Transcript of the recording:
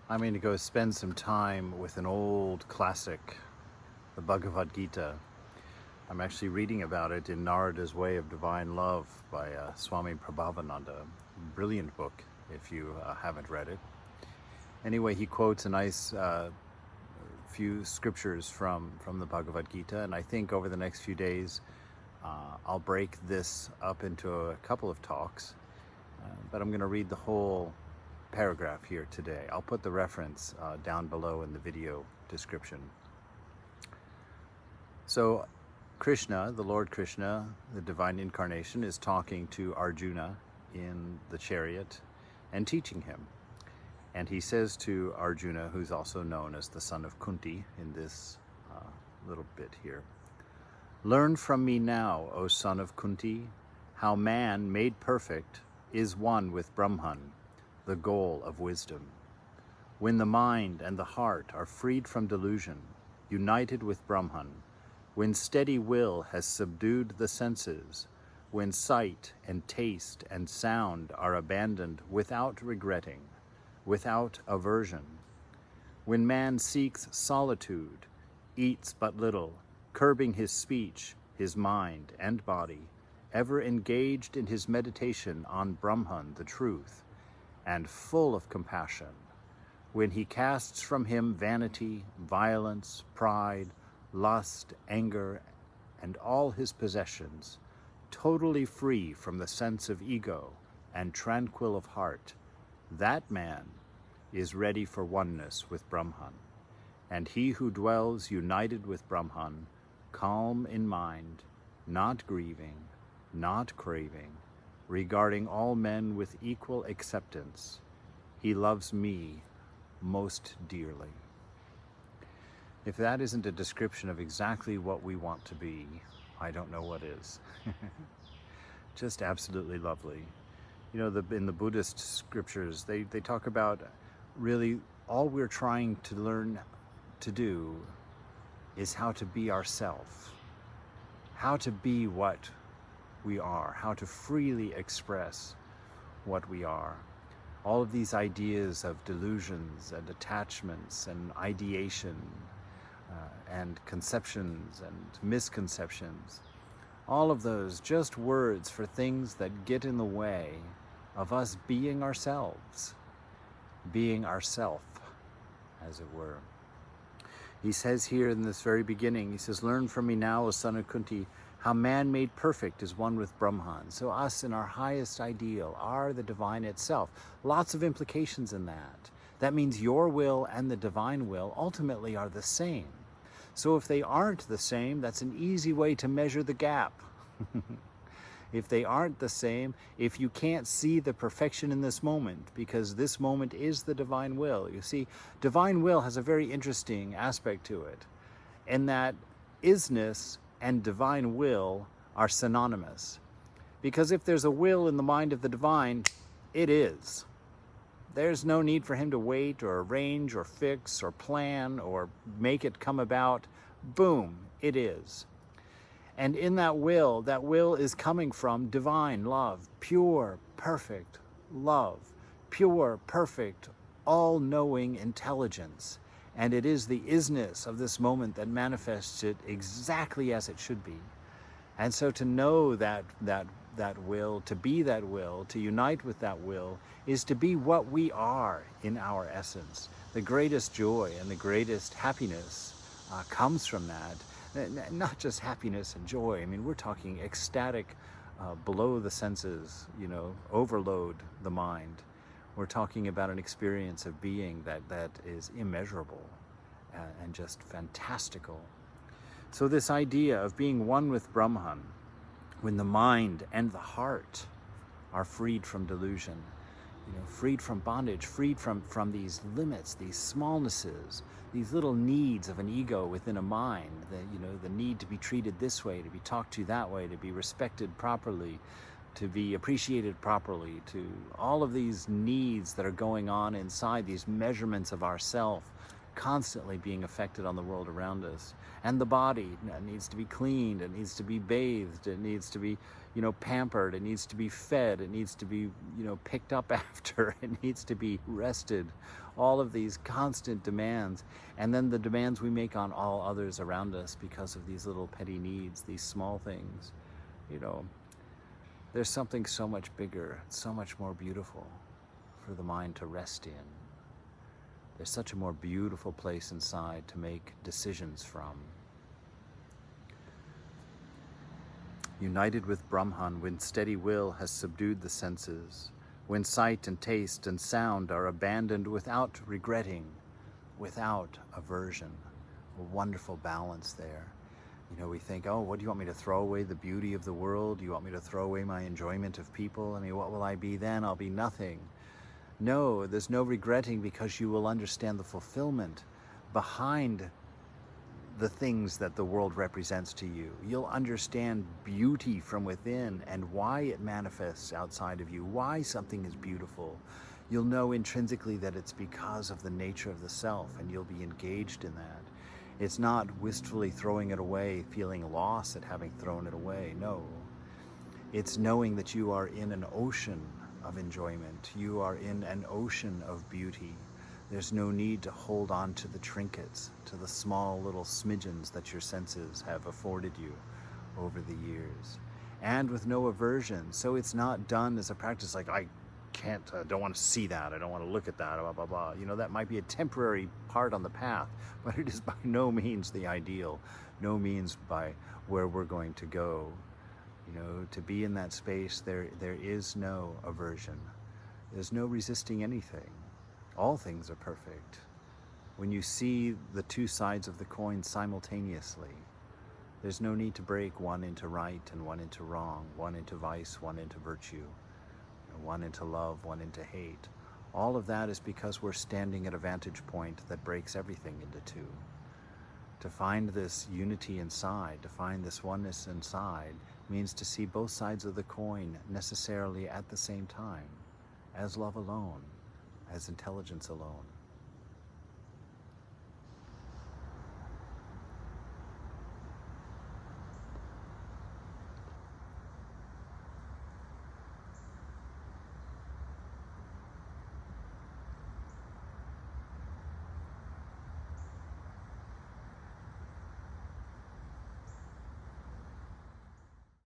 I'm going to go spend some time with an old classic, the Bhagavad Gita. I'm actually reading about it in Narada's Way of Divine Love by Swami Prabhavananda. Brilliant book if you haven't read it. Anyway, he quotes a nice few scriptures from the Bhagavad Gita, and I think over the next few days I'll break this up into a couple of talks, but I'm going to read the whole paragraph here today. I'll put the reference down below in the video description. So Krishna, the Lord Krishna, the divine incarnation, is talking to Arjuna in the chariot and teaching him. And he says to Arjuna, who's also known as the son of Kunti in this little bit here, "Learn from me now, O son of Kunti, how man made perfect is one with Brahman, the goal of wisdom. When the mind and the heart are freed from delusion, united with Brahman, when steady will has subdued the senses, when sight and taste and sound are abandoned without regretting, without aversion, when man seeks solitude, eats but little, curbing his speech, his mind and body, ever engaged in his meditation on Brahman, the truth, and full of compassion, when he casts from him vanity, violence, pride, lust, anger, and all his possessions, totally free from the sense of ego and tranquil of heart, that man is ready for oneness with Brahman. And he who dwells united with Brahman, calm in mind, not grieving, not craving, regarding all men with equal acceptance, he loves me most dearly." If that isn't a description of exactly what we want to be, I don't know what is. Just absolutely lovely. You know, in the Buddhist scriptures, they talk about really all we're trying to learn to do is how to be ourselves, how to be what we are, how to freely express what we are. All of these ideas of delusions and attachments and ideation and conceptions and misconceptions, all of those just words for things that get in the way of us being ourselves, being ourself, as it were. He says here in this very beginning, he says, "Learn from me now, O son of Kunti, how man made perfect is one with Brahman." So us in our highest ideal are the divine itself. Lots of implications in that. That means your will and the divine will ultimately are the same. So if they aren't the same, that's an easy way to measure the gap. If they aren't the same, if you can't see the perfection in this moment, because this moment is the divine will. You see, divine will has a very interesting aspect to it, in that isness and divine will are synonymous. Because if there's a will in the mind of the divine, it is. There's no need for him to wait or arrange or fix or plan or make it come about. Boom, it is. And in that will is coming from divine love, pure, perfect love, pure, perfect, all-knowing intelligence. And it is the isness of this moment that manifests it exactly as it should be. And so to know that will, to be that will, to unite with that will, is to be what we are in our essence. The greatest joy and the greatest happiness comes from that. Not just happiness and joy. I mean, we're talking ecstatic, below the senses, overload the mind. We're talking about an experience of being that is immeasurable and just fantastical. So this idea of being one with Brahman, when the mind and the heart are freed from delusion, freed from bondage, freed from these limits, these smallnesses, these little needs of an ego within a mind, the need to be treated this way, to be talked to that way, to be respected properly, to be appreciated properly, to all of these needs that are going on inside, these measurements of ourself constantly being affected on the world around us. And the body needs to be cleaned, it needs to be bathed, it needs to be, pampered, it needs to be fed, it needs to be, picked up after, it needs to be rested. All of these constant demands, and then the demands we make on all others around us because of these little petty needs, these small things. There's something so much bigger, so much more beautiful for the mind to rest in. There's such a more beautiful place inside to make decisions from. United with Brahman, when steady will has subdued the senses, when sight and taste and sound are abandoned without regretting, without aversion. A wonderful balance there. We think, oh, what do you want me to throw away the beauty of the world? Do you want me to throw away my enjoyment of people? What will I be then? I'll be nothing. No, there's no regretting, because you will understand the fulfillment behind the things that the world represents to you. You'll understand beauty from within and why it manifests outside of you, why something is beautiful. You'll know intrinsically that it's because of the nature of the self, and you'll be engaged in that. It's not wistfully throwing it away, feeling loss at having thrown it away. No. It's knowing that you are in an ocean of enjoyment. You are in an ocean of beauty. There's no need to hold on to the trinkets, to the small little smidgens that your senses have afforded you over the years. And with no aversion. So it's not done as a practice like, I don't want to see that, I don't want to look at that, blah, blah, blah. That might be a temporary part on the path, but it is by no means the ideal, no means by where we're going to go. To be in that space, there is no aversion. There's no resisting anything. All things are perfect. When you see the two sides of the coin simultaneously, there's no need to break one into right and one into wrong, one into vice, one into virtue, one into love, one into hate. All of that is because we're standing at a vantage point that breaks everything into two. To find this unity inside, to find this oneness inside, means to see both sides of the coin necessarily at the same time, as love alone, as intelligence alone.